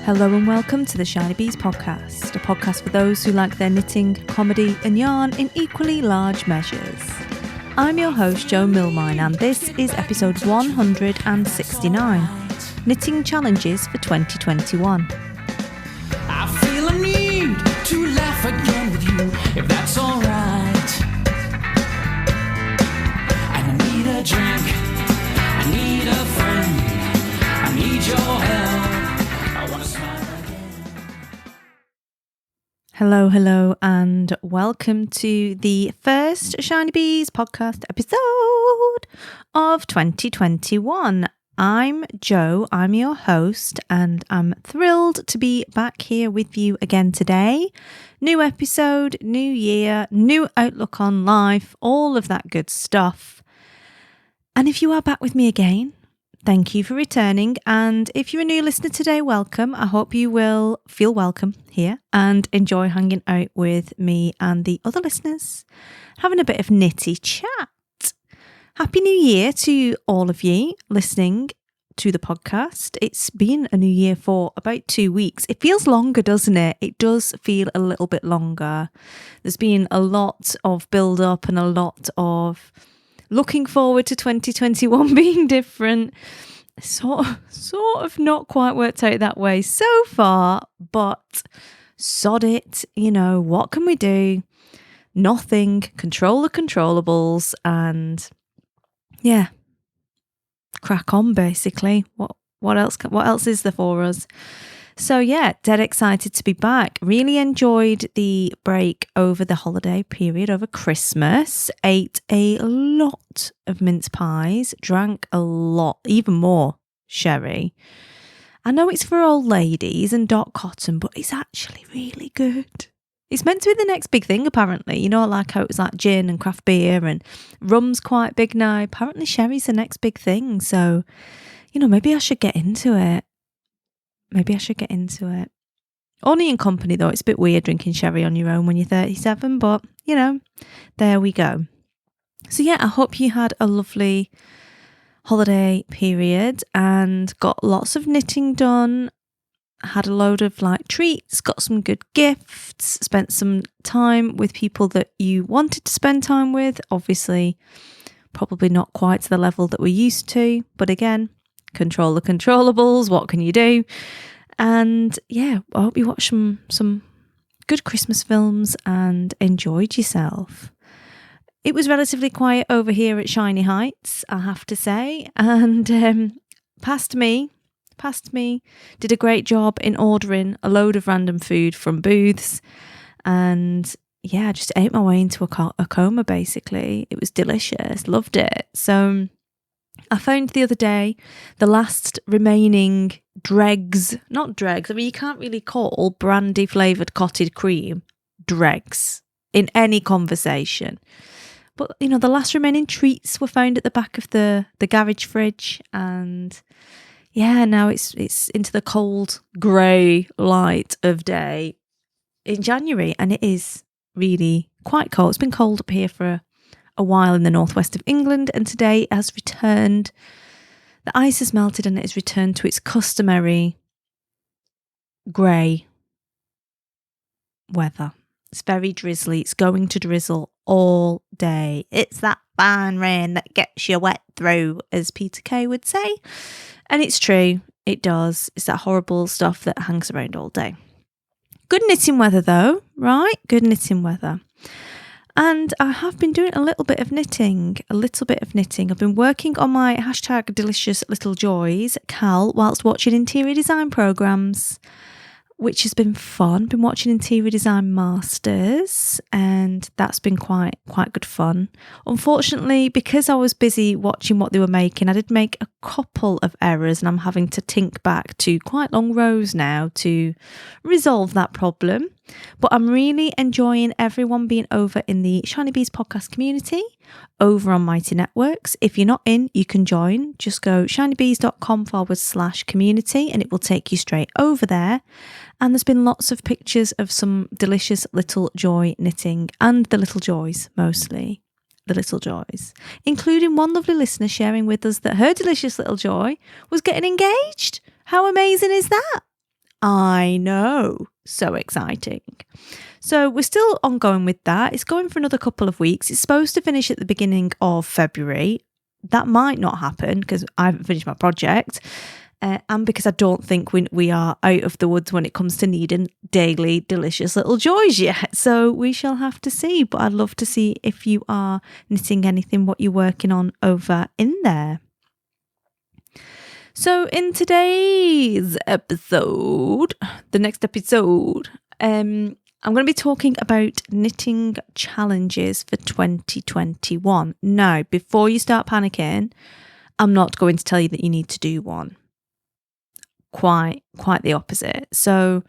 Hello and welcome to the Shiny Bees podcast, a podcast for those who like their knitting, comedy and yarn in equally large measures. I'm your host Jo Milmine and this is episode 169, Knitting Challenges for 2021. I feel a need to laugh again with you, if that's alright. I need a drink, I need a friend, I need your help. Hello, and welcome to the first Shiny Bees podcast episode of 2021. I'm Jo, I'm your host, and I'm thrilled to be back here with you again today. New episode, new year, new outlook on life, all of that good stuff. And if you are back with me again, thank you for returning, and if you're a new listener today, welcome. I hope you will feel welcome here and enjoy hanging out with me and the other listeners, having a bit of nitty chat. Happy New Year to all of you listening to the podcast. It's been a new year for about 2 weeks. It feels longer, doesn't it? It does feel a little bit longer. There's been a lot of build up and a lot of looking forward to 2021 being different. Sort of not quite worked out that way so far, but sod it. You know, what can we do? Nothing. Control the controllables and yeah, crack on basically. What else is there for us? So yeah, dead excited to be back. Really enjoyed the break over the holiday period, over Christmas. Ate a lot of mince pies, drank a lot, even more sherry. I know it's for old ladies and dot cotton, but it's actually really good. It's meant to be the next big thing, apparently. You know, like how it was like gin and craft beer and rum's quite big now. Apparently sherry's the next big thing. So, you know, maybe I should get into it. Only in company though. It's a bit weird drinking sherry on your own when you're 37, but you know, there we go. So yeah, I hope you had a lovely holiday period and got lots of knitting done. Had a load of like treats, got some good gifts, spent some time with people that you wanted to spend time with. Obviously, probably not quite to the level that we're used to, but again, control the controllables. What can you do? And yeah, I hope you watched some good Christmas films and enjoyed yourself. It was relatively quiet over here at Shiny Heights, I have to say, and past me did a great job in ordering a load of random food from booths, and yeah, just ate my way into a coma basically. It was delicious, loved it. So I found the other day the last remaining not dregs. I mean, you can't really call brandy flavoured cottage cream dregs in any conversation. But, you know, the last remaining treats were found at the back of the garage fridge. And yeah, now it's into the cold grey light of day in January. And it is really quite cold. It's been cold up here for a while in the northwest of England, and today it has returned. The ice has melted and it has returned to its customary grey weather. It's very drizzly. It's going to drizzle all day. It's that fine rain that gets you wet through, as Peter Kay would say. And it's true, it does. It's that horrible stuff that hangs around all day. Good knitting weather though, right? Good knitting weather. And I have been doing a little bit of knitting. I've been working on my #deliciouslittle-joys, Cal, whilst watching interior design programmes, which has been fun. Been watching Interior Design Masters, and that's been quite good fun. Unfortunately, because I was busy watching what they were making, I did make a couple of errors, and I'm having to think back to quite long rows now to resolve that problem. But I'm really enjoying everyone being over in the Shiny Bees podcast community over on Mighty Networks. If you're not in, you can join. Just go shinybees.com/community and it will take you straight over there. And there's been lots of pictures of some delicious little joy knitting, and the little joys mostly. The little joys, including one lovely listener sharing with us that her delicious little joy was getting engaged. How amazing is that? I know. So exciting. So we're still ongoing with that. It's going for another couple of weeks. It's supposed to finish at the beginning of February. That might not happen because I haven't finished my project. And because I don't think we are out of the woods when it comes to needing daily delicious little joys yet. So we shall have to see. But I'd love to see if you are knitting anything, what you're working on over in there. So in today's episode, the next episode, I'm going to be talking about knitting challenges for 2021. Now, before you start panicking, I'm not going to tell you that you need to do one. Quite the opposite. So,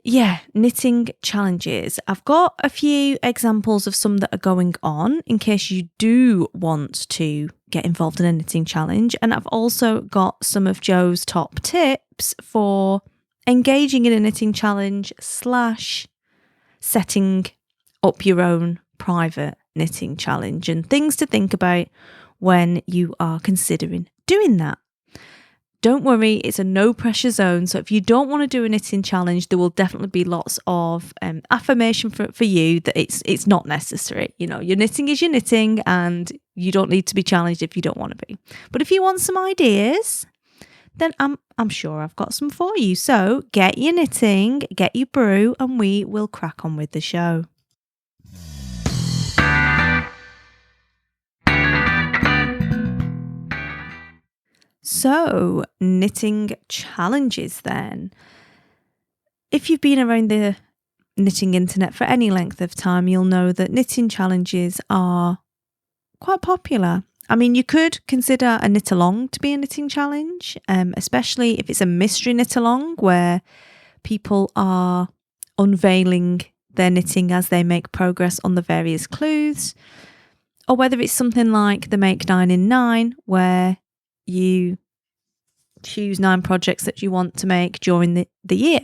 yeah, knitting challenges. I've got a few examples of some that are going on in case you do want to get involved in a knitting challenge. And I've also got some of Joe's top tips for engaging in a knitting challenge / setting up your own private knitting challenge and things to think about when you are considering doing that. Don't worry, it's a no pressure zone. So if you don't want to do a knitting challenge, there will definitely be lots of affirmation for you that it's not necessary. You know, your knitting is your knitting and you don't need to be challenged if you don't want to be. But if you want some ideas, then I'm sure I've got some for you. So get your knitting, get your brew, and we will crack on with the show. So, knitting challenges then. If you've been around the knitting internet for any length of time, you'll know that knitting challenges are quite popular. I mean, you could consider a knit along to be a knitting challenge, especially if it's a mystery knit along where people are unveiling their knitting as they make progress on the various clues, or whether it's something like the Make 9 in 9 where you choose 9 projects that you want to make during the year.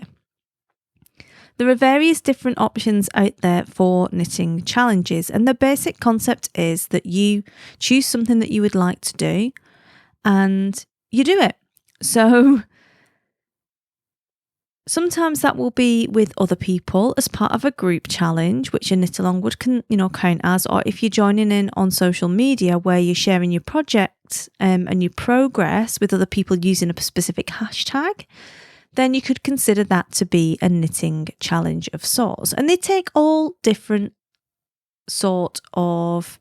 There are various different options out there for knitting challenges, and the basic concept is that you choose something that you would like to do and you do it. So sometimes that will be with other people as part of a group challenge, which a knit along would count as, or if you're joining in on social media where you're sharing your project and your progress with other people using a specific hashtag, then you could consider that to be a knitting challenge of sorts. And they take all different sort of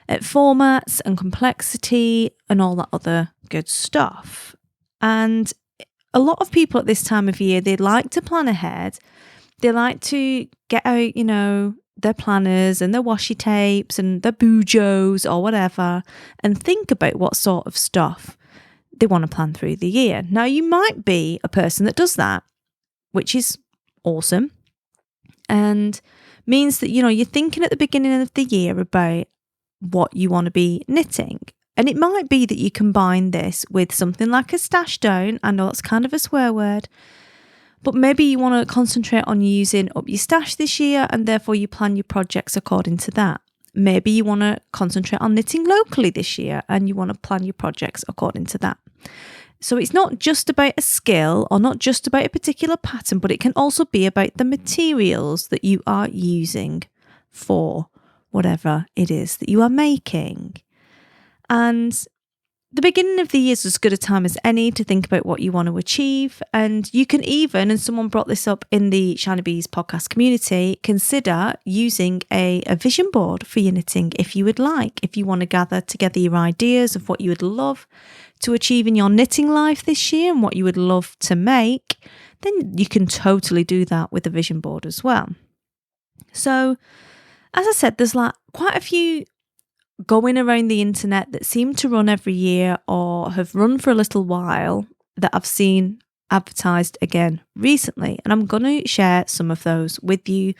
formats and complexity and all that other good stuff. And a lot of people at this time of year, they like to plan ahead. They like to get out, their planners and their washi tapes and their Mojos or whatever, and think about what sort of stuff they want to plan through the year. Now, you might be a person that does that, which is awesome, and means that, you're thinking at the beginning of the year about what you want to be knitting. And it might be that you combine this with something like a stash down. I know it's kind of a swear word, but maybe you want to concentrate on using up your stash this year and therefore you plan your projects according to that. Maybe you want to concentrate on knitting locally this year and you want to plan your projects according to that. So it's not just about a skill or not just about a particular pattern, but it can also be about the materials that you are using for whatever it is that you are making. And the beginning of the year is as good a time as any to think about what you want to achieve. And you can even, and someone brought this up in the Shiny Bees podcast community, consider using a vision board for your knitting if you would like. If you want to gather together your ideas of what you would love to achieve in your knitting life this year and what you would love to make, then you can totally do that with a vision board as well. So, as I said, there's quite a few going around the internet that seem to run every year or have run for a little while that I've seen advertised again recently. And I'm going to share some of those with you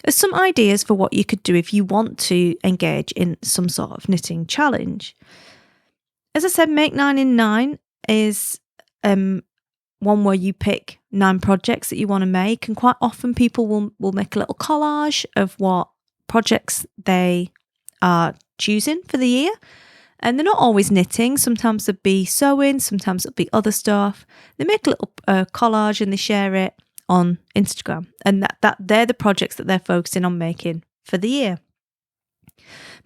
as some ideas for what you could do if you want to engage in some sort of knitting challenge. As I said, Make 9 in 9 is one where you pick 9 projects that you want to make. And quite often people will make a little collage of what projects they are choosing for the year, And they're not always knitting. Sometimes they'll be sewing, sometimes it'll be other stuff. They make a little collage and they share it on Instagram. And that they're the projects that they're focusing on making for the year.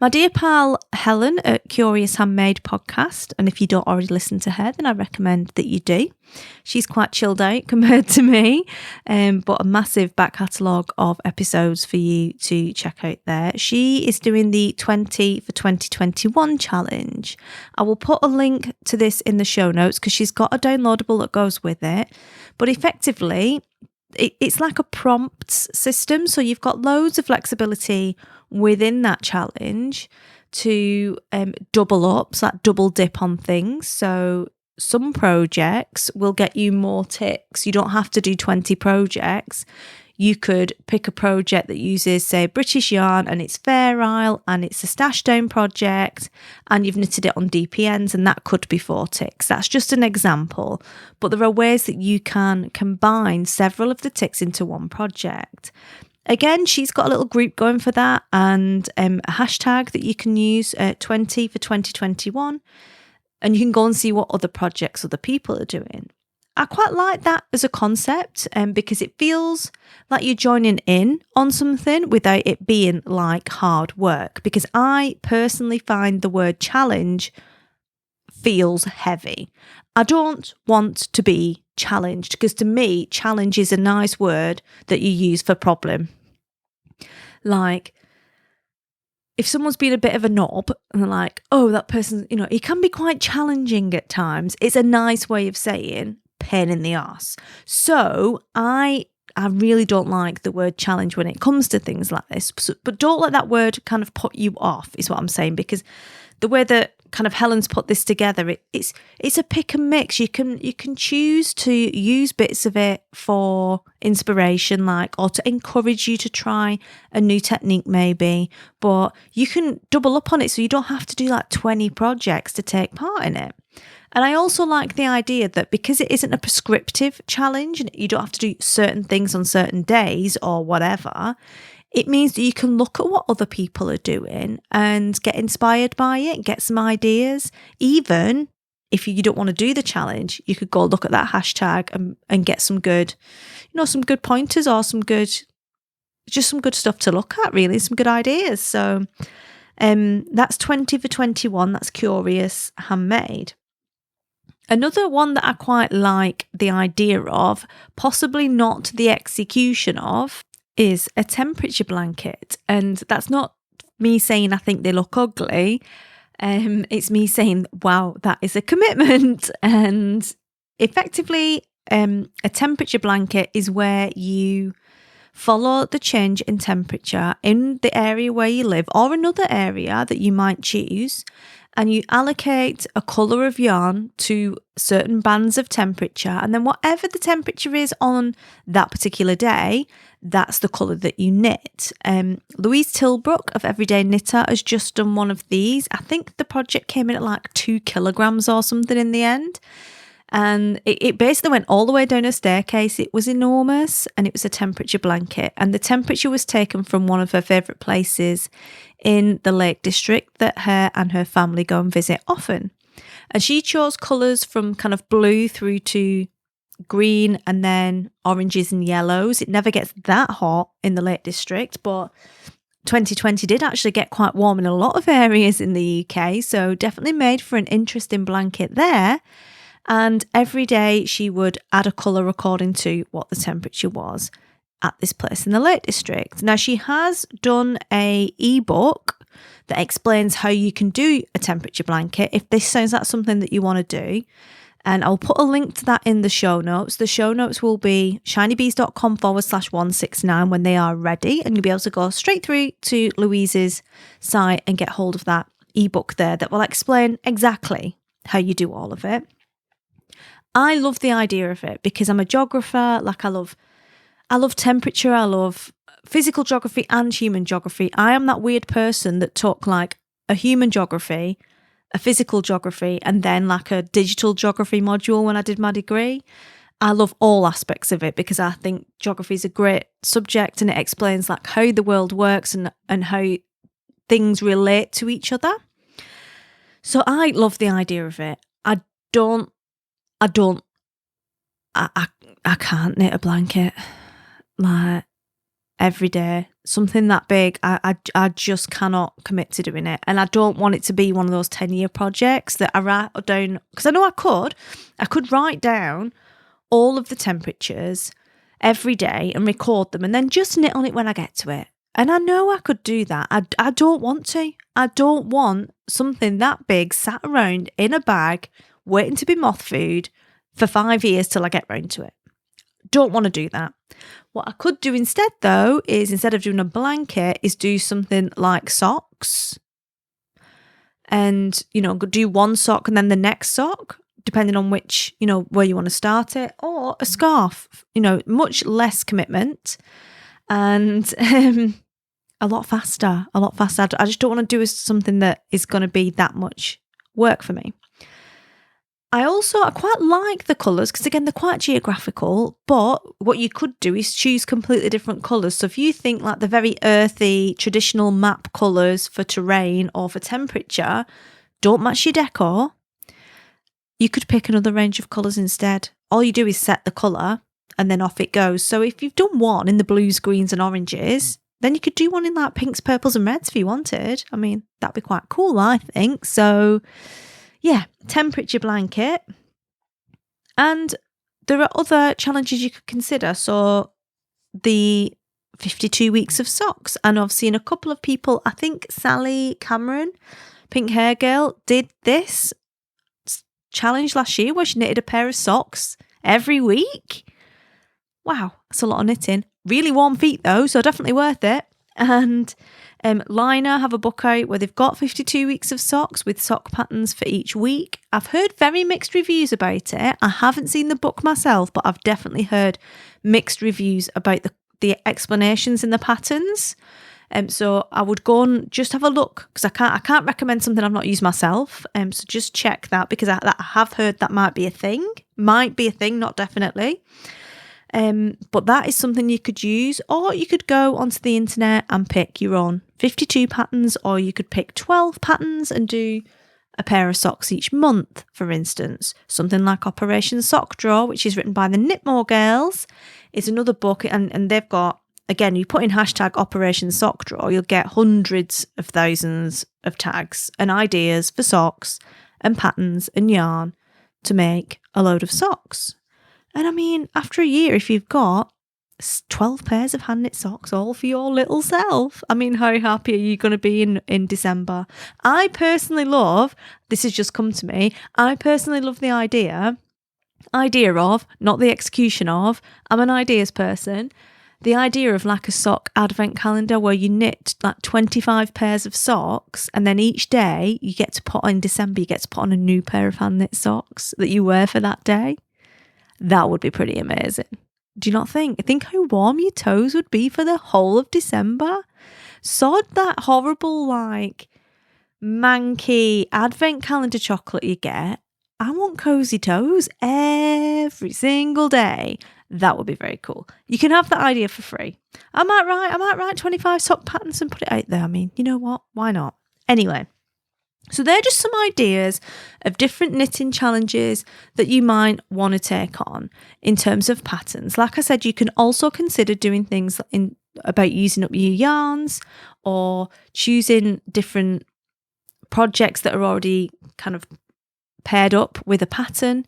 My dear pal Helen at Curious Handmade podcast, and if you don't already listen to her, then I recommend that you do. She's quite chilled out compared to me, but a massive back catalogue of episodes for you to check out there. She is doing the 20 for 2021 challenge. I will put a link to this in the show notes because she's got a downloadable that goes with it, but effectively, it's like a prompts system. So you've got loads of flexibility within that challenge to double up, so that double dip on things. So some projects will get you more ticks. You don't have to do 20 projects. You could pick a project that uses, say, British yarn and it's Fair Isle and it's a stash down project and you've knitted it on DPNs and that could be 4 ticks. That's just an example. But there are ways that you can combine several of the ticks into one project. Again, she's got a little group going for that and a hashtag that you can use, 20 for 2021. And you can go and see what other projects other people are doing. I quite like that as a concept because it feels like you're joining in on something without it being like hard work. Because I personally find the word challenge feels heavy. I don't want to be challenged because to me, challenge is a nice word that you use for problem. Like, if someone's been a bit of a knob and they're like, oh, that person, he can be quite challenging at times. It's a nice way of saying pain in the arse. So I really don't like the word challenge when it comes to things like this. But don't let that word kind of put you off, is what I'm saying, because the way that kind of Helen's put this together, it's a pick and mix. You can choose to use bits of it for inspiration, or to encourage you to try a new technique maybe, but you can double up on it so you don't have to do 20 projects to take part in it. And I also like the idea that because it isn't a prescriptive challenge and you don't have to do certain things on certain days or whatever, it means that you can look at what other people are doing and get inspired by it, get some ideas. Even if you don't want to do the challenge, you could go look at that hashtag and get some good, some good pointers or some good stuff to look at, really, some good ideas. So that's 20 for 21. That's Curious Handmade. Another one that I quite like the idea of, possibly not the execution of, is a temperature blanket. And that's not me saying I think they look ugly. It's me saying, wow, that is a commitment. And effectively, a temperature blanket is where you follow the change in temperature in the area where you live or another area that you might choose, and you allocate a colour of yarn to certain bands of temperature, and then whatever the temperature is on that particular day, that's the colour that you knit. Louise Tilbrook of Everyday Knitter has just done one of these. I think the project came in at 2 kilograms or something in the end. And it basically went all the way down a staircase. It was enormous and it was a temperature blanket. And the temperature was taken from one of her favourite places in the Lake District that her and her family go and visit often. And she chose colours from kind of blue through to green and then oranges and yellows. It never gets that hot in the Lake District, but 2020 did actually get quite warm in a lot of areas in the UK. So definitely made for an interesting blanket there. And every day she would add a colour according to what the temperature was at this place in the Lake District. Now, she has done an ebook that explains how you can do a temperature blanket if this sounds like something that you want to do. And I'll put a link to that in the show notes. The show notes will be shinybees.com/169 when they are ready. And you'll be able to go straight through to Louise's site and get hold of that ebook there that will explain exactly how you do all of it. I love the idea of it because I'm a geographer. I love temperature. I love physical geography and human geography. I am that weird person that took a human geography, a physical geography, and then a digital geography module when I did my degree. I love all aspects of it because I think geography is a great subject and it explains how the world works and how things relate to each other. So I love the idea of it. I can't knit a blanket like every day. Something that big, I just cannot commit to doing it. And I don't want it to be one of those 10-year projects that I write down, because I know I could write down all of the temperatures every day and record them and then just knit on it when I get to it. And I know I could do that. I don't want to. I don't want something that big sat around in a bag waiting to be moth food for 5 years till I get round to it. Don't want to do that. What I could do instead, though, is instead of doing a blanket, is do something like socks. And, do one sock and then the next sock, depending on which, where you want to start it, or a scarf, much less commitment and a lot faster. I just don't want to do something that is going to be that much work for me. I quite like the colours because, again, they're quite geographical, but what you could do is choose completely different colours. So if you think like the very earthy, traditional map colours for terrain or for temperature don't match your decor, you could pick another range of colours instead. All you do is set the colour and then off it goes. So if you've done one in the blues, greens and oranges, then you could do one in like pinks, purples and reds if you wanted. I mean, that'd be quite cool, I think. So yeah, temperature blanket. And there are other challenges you could consider. So the 52 weeks of socks. And I've seen a couple of people, I think Sally Cameron, Pink Hair Girl, did this challenge last year where she knitted a pair of socks every week. Wow, that's a lot of knitting. Really warm feet though, so definitely worth it. And Liner have a book out where they've got 52 weeks of socks with sock patterns for each week. I've heard very mixed reviews about it. I haven't seen the book myself, but I've definitely heard mixed reviews about the explanations in the patterns. So I would go and just have a look because I can't recommend something I've not used myself. So just check that because I have heard that might be a thing, not definitely. But that is something you could use, or you could go onto the internet and pick your own 52 patterns, or you could pick 12 patterns and do a pair of socks each month, for instance. Something like Operation Sock Draw, which is written by the Knitmore Girls, is another book, and they've got, again, you put in hashtag Operation Sock Draw, you'll get hundreds of thousands of tags and ideas for socks and patterns and yarn to make a load of socks. And I mean, after a year, if you've got 12 pairs of hand knit socks all for your little self, I mean, how happy are you going to be in December? I personally love, this has just come to me, I personally love the idea of, not the execution of, I'm an ideas person, the idea of like a sock advent calendar where you knit like 25 pairs of socks and then each day you get to put on, in December, you get to put on a new pair of hand knit socks that you wear for that day. That would be pretty amazing. Do you not think? Think how warm your toes would be for the whole of December. Sod that horrible, like, manky advent calendar chocolate you get. I want cozy toes every single day. That would be very cool. You can have that idea for free. I might write 25 sock patterns and put it out there. I mean, you know what? Why not? Anyway. So they're just some ideas of different knitting challenges that you might want to take on in terms of patterns. Like I said, you can also consider doing things about using up your yarns or choosing different projects that are already kind of paired up with a pattern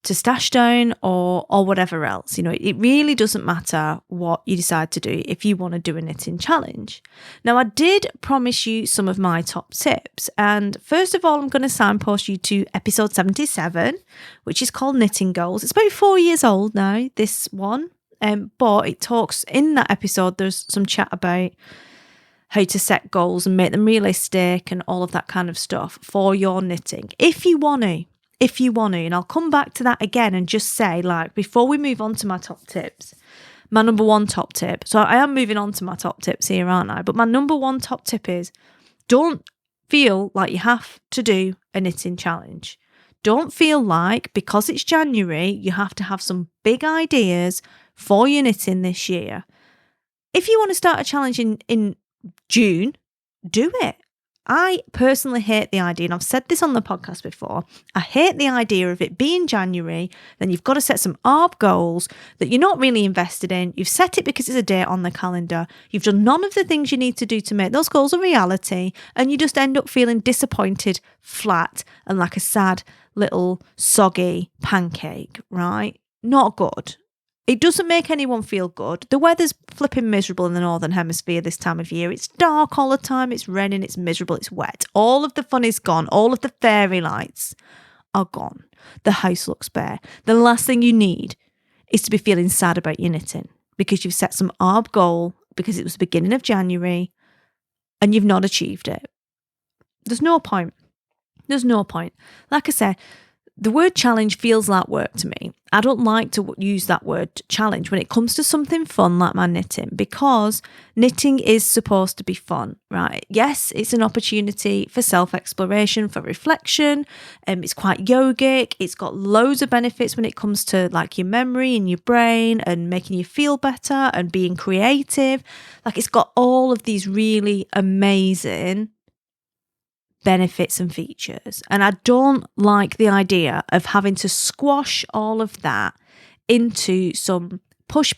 to stash down or whatever else. It really doesn't matter what you decide to do if you want to do a knitting challenge. Now, I did promise you some of my top tips. And first of all, I'm going to signpost you to episode 77, which is called Knitting Goals. It's about 4 years old now, this one. But it talks, in that episode, there's some chat about how to set goals and make them realistic and all of that kind of stuff for your knitting. If you want to, and I'll come back to that again and just say, like, before we move on to my top tips, my number one top tip, so I am moving on to my top tips here, aren't I? But my number one top tip is don't feel like you have to do a knitting challenge. Don't feel like because it's January, you have to have some big ideas for your knitting this year. If you want to start a challenge in June, do it. I personally hate the idea, and I've said this on the podcast before, I hate the idea of it being January, then you've got to set some ARB goals that you're not really invested in. You've set it because it's a date on the calendar. You've done none of the things you need to do to make those goals a reality, and you just end up feeling disappointed, flat, and like a sad little soggy pancake, right? Not good. It doesn't make anyone feel good. The weather's flipping miserable in the Northern Hemisphere this time of year. It's dark all the time. It's raining. It's miserable. It's wet. All of the fun is gone. All of the fairy lights are gone. The house looks bare. The last thing you need is to be feeling sad about your knitting because you've set some ARB goal because it was the beginning of January and you've not achieved it. There's no point. There's no point. Like I said, the word challenge feels like work to me. I don't like to use that word challenge when it comes to something fun like my knitting, because knitting is supposed to be fun, right? Yes, it's an opportunity for self-exploration, for reflection. It's quite yogic. It's got loads of benefits when it comes to like your memory and your brain and making you feel better and being creative. Like it's got all of these really amazing benefits and features. And I don't like the idea of having to squash all of that into some push,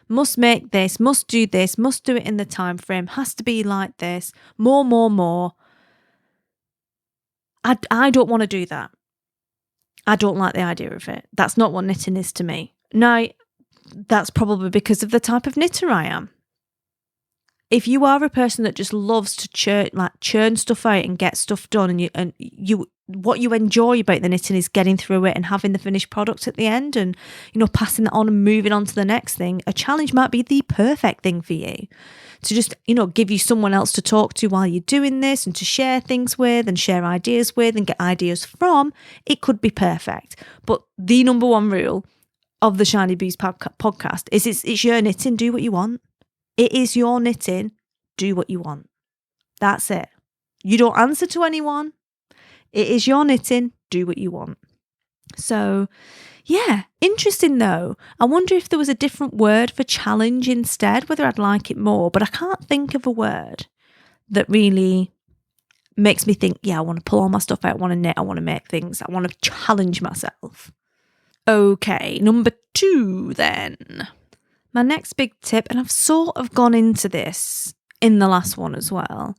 must make this, must do it in the time frame, has to be like this, more. I don't want to do that. I don't like the idea of it. That's not what knitting is to me. Now, that's probably because of the type of knitter I am. If you are a person that just loves to churn stuff out and get stuff done, and you what you enjoy about the knitting is getting through it and having the finished product at the end, and passing that on and moving on to the next thing, a challenge might be the perfect thing for you. To just give you someone else to talk to while you're doing this, and to share things with, and share ideas with, and get ideas from. It could be perfect. But the number one rule of the Shiny Bees podcast is it's your knitting. Do what you want. It is your knitting. Do what you want. That's it. You don't answer to anyone. It is your knitting. Do what you want. So, yeah, interesting though. I wonder if there was a different word for challenge instead, whether I'd like it more, but I can't think of a word that really makes me think, yeah, I want to pull all my stuff out. I want to knit. I want to make things. I want to challenge myself. Okay, number 2 then. My next big tip, and I've sort of gone into this in the last one as well,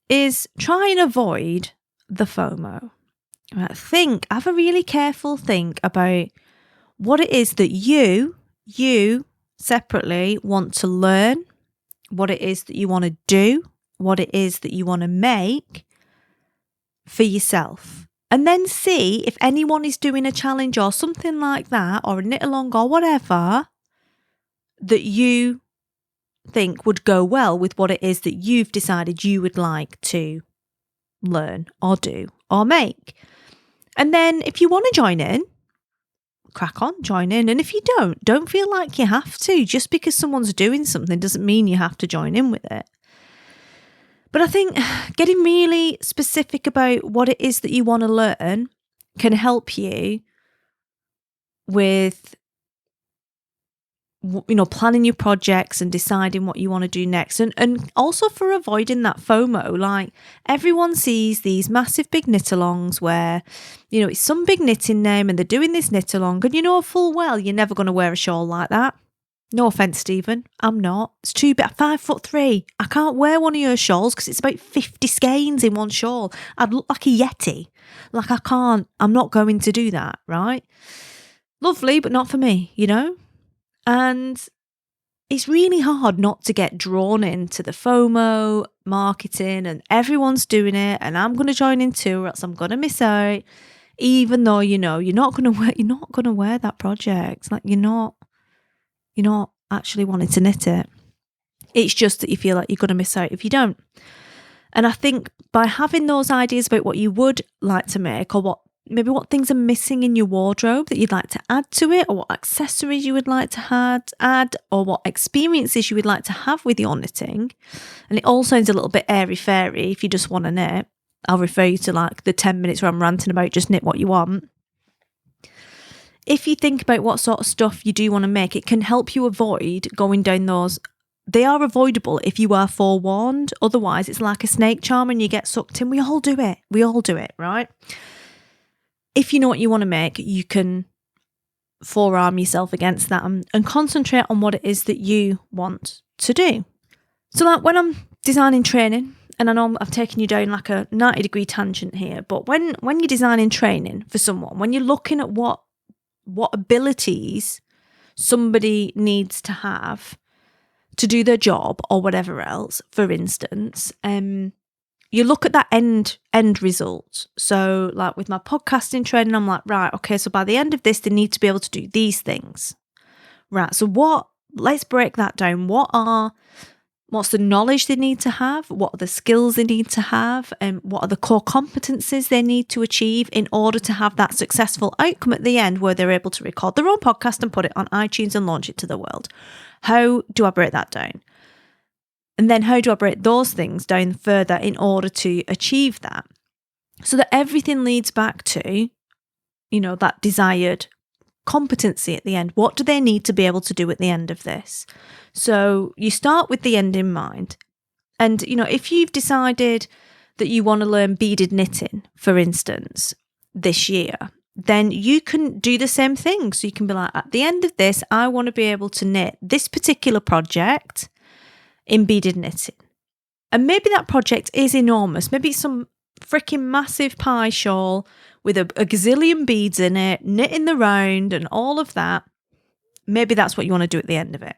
is try and avoid the FOMO. Have a really careful think about what it is that you separately want to learn, what it is that you want to do, what it is that you want to make for yourself. And then see if anyone is doing a challenge or something like that, or a knit along or whatever, that you think would go well with what it is that you've decided you would like to learn or do or make. And then if you want to join in, crack on, join in. And if you don't feel like you have to. Just because someone's doing something doesn't mean you have to join in with it. But I think getting really specific about what it is that you want to learn can help you with planning your projects and deciding what you want to do next, and also for avoiding that FOMO. Like, everyone sees these massive big knit alongs where it's some big knitting name and they're doing this knit along, and you know full well you're never going to wear a shawl like that. No offense, Stephen, I'm not. It's too big. 5'3". I can't wear one of your shawls because it's about 50 skeins in one shawl. I'd look like a yeti. Like, I can't. I'm not going to do that, right? Lovely, but not for me, And it's really hard not to get drawn into the FOMO marketing, and everyone's doing it, and I'm going to join in too, or else I'm going to miss out. Even though you're not going to wear that project. Like, you're not actually wanting to knit it. It's just that you feel like you're going to miss out if you don't. And I think by having those ideas about what you would like to make, or what things are missing in your wardrobe that you'd like to add to it, or what accessories you would like to add, or what experiences you would like to have with your knitting. And it all sounds a little bit airy-fairy if you just want to knit. I'll refer you to like the 10 minutes where I'm ranting about just knit what you want. If you think about what sort of stuff you do want to make, it can help you avoid going down those they are avoidable if you are forewarned. Otherwise, it's like a snake charm and you get sucked in. We all do it, right? If you know what you want to make, you can forearm yourself against that and concentrate on what it is that you want to do. So like when I'm designing training, and I know I've taken you down like a 90-degree tangent here, but when you're designing training for someone, when you're looking at what abilities somebody needs to have to do their job or whatever else, for instance, you look at that end result. So like with my podcasting training, I'm like, right, okay, so by the end of this, they need to be able to do these things. Right, so let's break that down. What's the knowledge they need to have? What are the skills they need to have? And what are the core competencies they need to achieve in order to have that successful outcome at the end where they're able to record their own podcast and put it on iTunes and launch it to the world? How do I break that down? And then how do I break those things down further in order to achieve that? So that everything leads back to, that desired competency at the end. What do they need to be able to do at the end of this? So you start with the end in mind. And, if you've decided that you want to learn beaded knitting, for instance, this year, then you can do the same thing. So you can be like, at the end of this, I want to be able to knit this particular project in beaded knitting. And maybe that project is enormous. Maybe it's some freaking massive pie shawl with a gazillion beads in it, knitting the round and all of that. Maybe that's what you want to do at the end of it.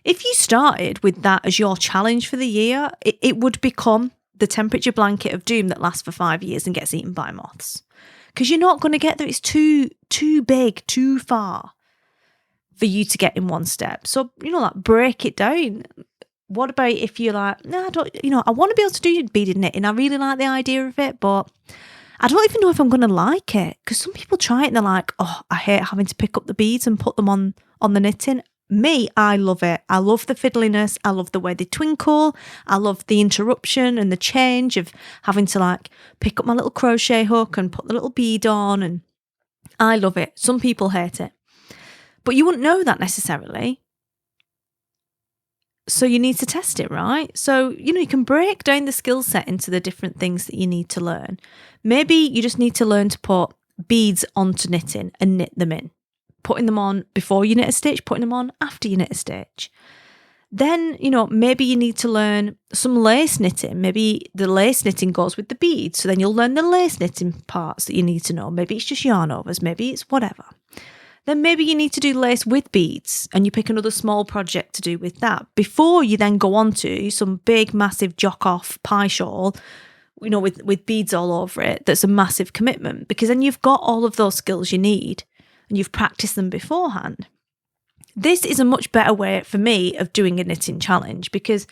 If you started with that as your challenge for the year, it would become the temperature blanket of doom that lasts for 5 years and gets eaten by moths. Because you're not going to get there. It's too big, too far for you to get in one step. So, break it down. What about if you're like, no, I don't, I want to be able to do beaded knitting. I really like the idea of it, but I don't even know if I'm going to like it. Because some people try it and they're like, oh, I hate having to pick up the beads and put them on the knitting. Me, I love it. I love the fiddliness. I love the way they twinkle. I love the interruption and the change of having to like pick up my little crochet hook and put the little bead on. And I love it. Some people hate it. But you wouldn't know that necessarily. So you need to test it, right? So, you can break down the skill set into the different things that you need to learn. Maybe you just need to learn to put beads onto knitting and knit them in. Putting them on before you knit a stitch, putting them on after you knit a stitch. Then, maybe you need to learn some lace knitting. Maybe the lace knitting goes with the beads. So then you'll learn the lace knitting parts that you need to know. Maybe it's just yarn overs. Maybe it's whatever. Then maybe you need to do lace with beads and you pick another small project to do with that before you then go on to some big, massive jock-off pie shawl, with beads all over it. That's a massive commitment because then you've got all of those skills you need and you've practiced them beforehand. This is a much better way for me of doing a knitting challenge because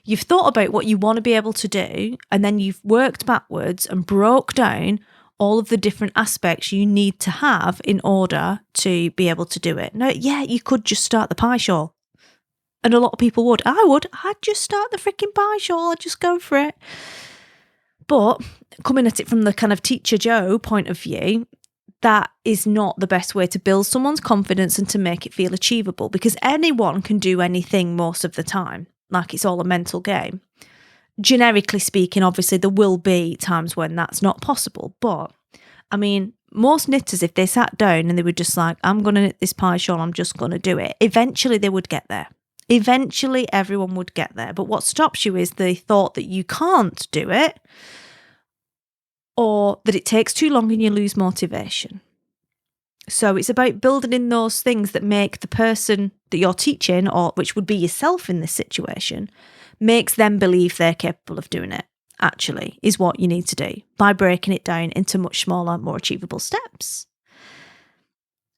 you've thought about what you want to be able to do and then you've worked backwards and broke down all of the different aspects you need to have in order to be able to do it. Now, yeah, you could just start the pie shawl. And a lot of people would. I'd just start the freaking pie shawl. I'd just go for it. But coming at it from the kind of Teacher Joe point of view, that is not the best way to build someone's confidence and to make it feel achievable because anyone can do anything most of the time. Like it's all a mental game. Generically speaking, obviously, there will be times when that's not possible. But, most knitters, if they sat down and they were just like, I'm going to knit this pie shawl, I'm just going to do it, eventually they would get there. Eventually, everyone would get there. But what stops you is the thought that you can't do it or that it takes too long and you lose motivation. So it's about building in those things that make the person that you're teaching, or which would be yourself in this situation, makes them believe they're capable of doing it, actually, is what you need to do by breaking it down into much smaller, more achievable steps.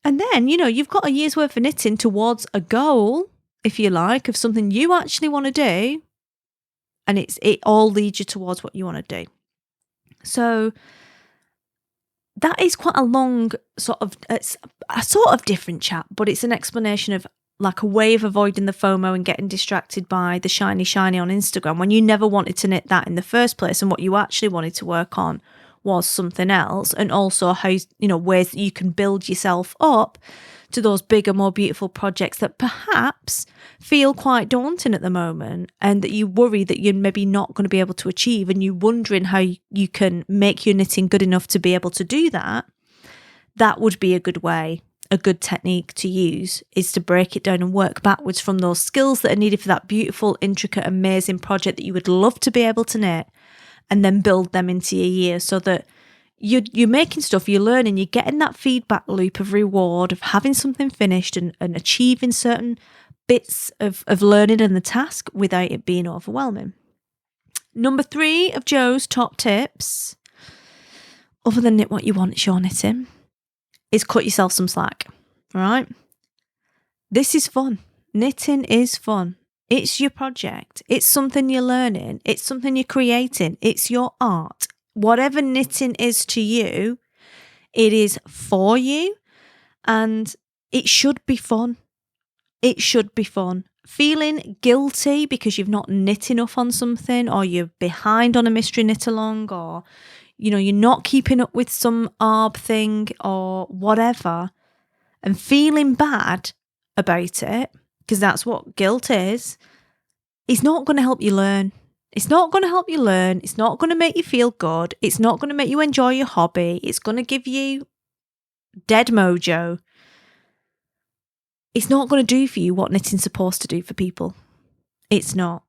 And then, you've got a year's worth of knitting towards a goal, if you like, of something you actually want to do. And it all leads you towards what you want to do. So that is quite a long it's a sort of different chat, but it's an explanation of like a way of avoiding the FOMO and getting distracted by the shiny on Instagram when you never wanted to knit that in the first place and what you actually wanted to work on was something else, and also how, ways that you can build yourself up to those bigger, more beautiful projects that perhaps feel quite daunting at the moment and that you worry that you're maybe not going to be able to achieve, and you're wondering how you can make your knitting good enough to be able to do that. That would be a good way, a good technique to use, is to break it down and work backwards from those skills that are needed for that beautiful, intricate, amazing project that you would love to be able to knit, and then build them into your year so that you're making stuff, you're learning, you're getting that feedback loop of reward, of having something finished and achieving certain bits of learning and the task without it being overwhelming. Number 3 of Joe's top tips, other than knit what you want, it's your knitting, is cut yourself some slack, all right? This is fun. Knitting is fun. It's your project. It's something you're learning. It's something you're creating. It's your art. Whatever knitting is to you, it is for you, and it should be fun. It should be fun. Feeling guilty because you've not knit enough on something, or you're behind on a mystery knit along, or you're not keeping up with some ARB thing or whatever, and feeling bad about it, because that's what guilt is not going to help you learn. It's not going to help you learn. It's not going to make you feel good. It's not going to make you enjoy your hobby. It's going to give you dead mojo. It's not going to do for you what knitting's supposed to do for people. It's not.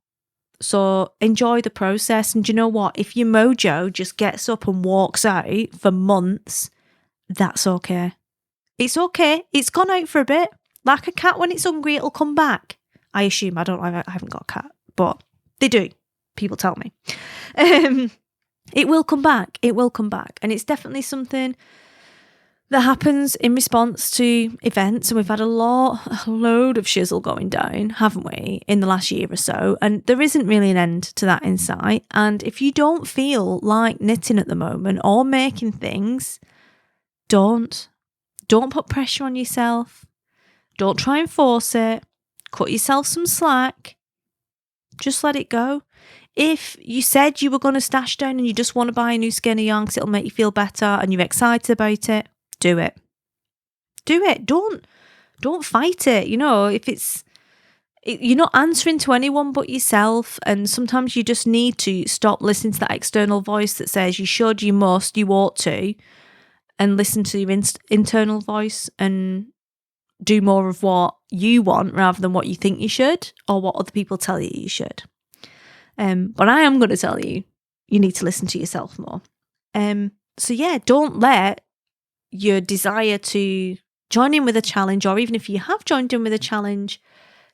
So enjoy the process. And do you know what? If your mojo just gets up and walks out for months, that's okay. It's okay. It's gone out for a bit. Like a cat, when it's hungry, it'll come back. I assume. I haven't got a cat, but they do. People tell me. It will come back. It will come back. And it's definitely something that happens in response to events. And we've had a load of shizzle going down, haven't we, in the last year or so. And there isn't really an end to that in sight. And if you don't feel like knitting at the moment or making things, don't put pressure on yourself. Don't try and force it. Cut yourself some slack. Just let it go. If you said you were going to stash down and you just want to buy a new skein of yarn because it'll make you feel better and you're excited about it, do it. Do it. Don't fight it. If you're not answering to anyone but yourself, and sometimes you just need to stop listening to that external voice that says you should, you must, you ought to, and listen to your internal voice and do more of what you want rather than what you think you should or what other people tell you should. But I am going to tell you need to listen to yourself more. So yeah, don't let your desire to join in with a challenge, or even if you have joined in with a challenge,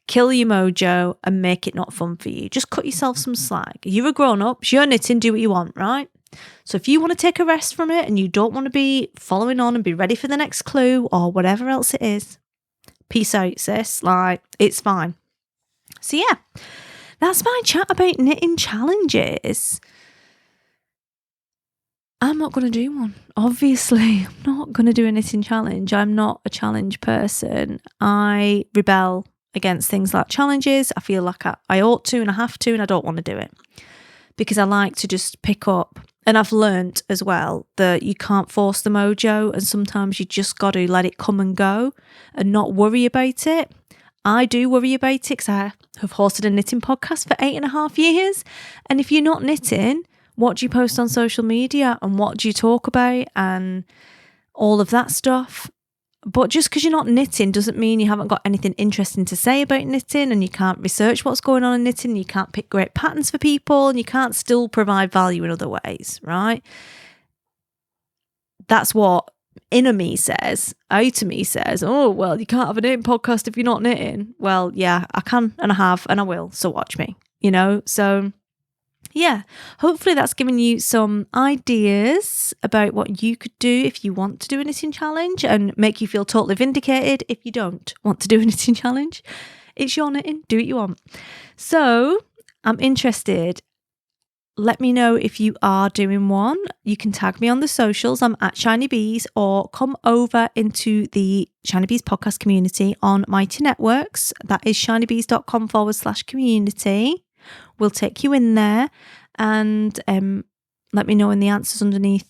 kill your mojo and make it not fun for you. Just cut yourself some slack. You're a grown-up, it's your knitting, do what you want, right? So if you want to take a rest from it and you don't want to be following on and be ready for the next clue or whatever else it is, peace out, sis. It's fine. So yeah, that's my chat about knitting challenges. I'm not going to do one. Obviously, I'm not going to do a knitting challenge. I'm not a challenge person. I rebel against things like challenges. I feel like I ought to and I have to, and I don't want to do it because I like to just pick up. And I've learnt as well that you can't force the mojo, and sometimes you just got to let it come and go and not worry about it. I do worry about it because I have hosted a knitting podcast for 8.5 years. And if you're not knitting, what do you post on social media and what do you talk about and all of that stuff? But just because you're not knitting doesn't mean you haven't got anything interesting to say about knitting, and you can't research what's going on in knitting, you can't pick great patterns for people, and you can't still provide value in other ways, right? That's what inner me says. Outer me says, oh, well, you can't have a knitting podcast if you're not knitting. Well, yeah, I can and I have and I will, so watch me, So yeah, hopefully that's given you some ideas about what you could do if you want to do a knitting challenge, and make you feel totally vindicated if you don't want to do a knitting challenge. It's your knitting, do what you want. So I'm interested. Let me know if you are doing one. You can tag me on the socials. I'm at Shiny Bees, or come over into the Shiny Bees podcast community on Mighty Networks. That is shinybees.com/community. We'll take you in there, and let me know in the answers underneath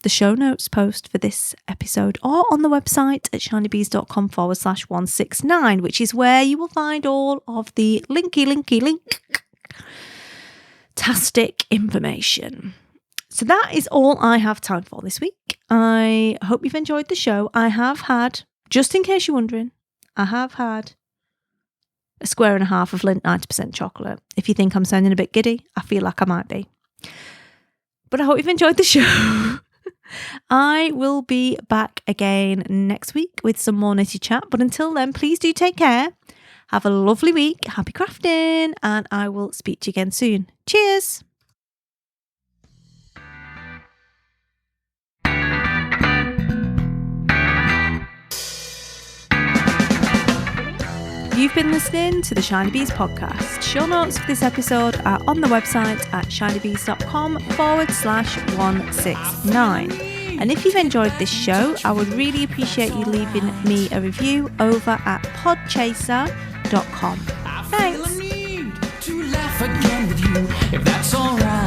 the show notes post for this episode or on the website at shinybees.com/169, which is where you will find all of the linky-tastic information. So that is all I have time for this week. I hope you've enjoyed the show. I have had, just in case you're wondering, I have had a square and a half of Lindt 90% chocolate. If you think I'm sounding a bit giddy, I feel like I might be. But I hope you've enjoyed the show. I will be back again next week with some more nitty chat. But until then, please do take care. Have a lovely week. Happy crafting. And I will speak to you again soon. Cheers. You've been listening to the Shiny Bees podcast. Show notes for this episode are on the website at shinybees.com/169. And if you've enjoyed this show, I would really appreciate you leaving me a review over at podchaser.com. Thanks. I feel a need to laugh again with you, if that's alright.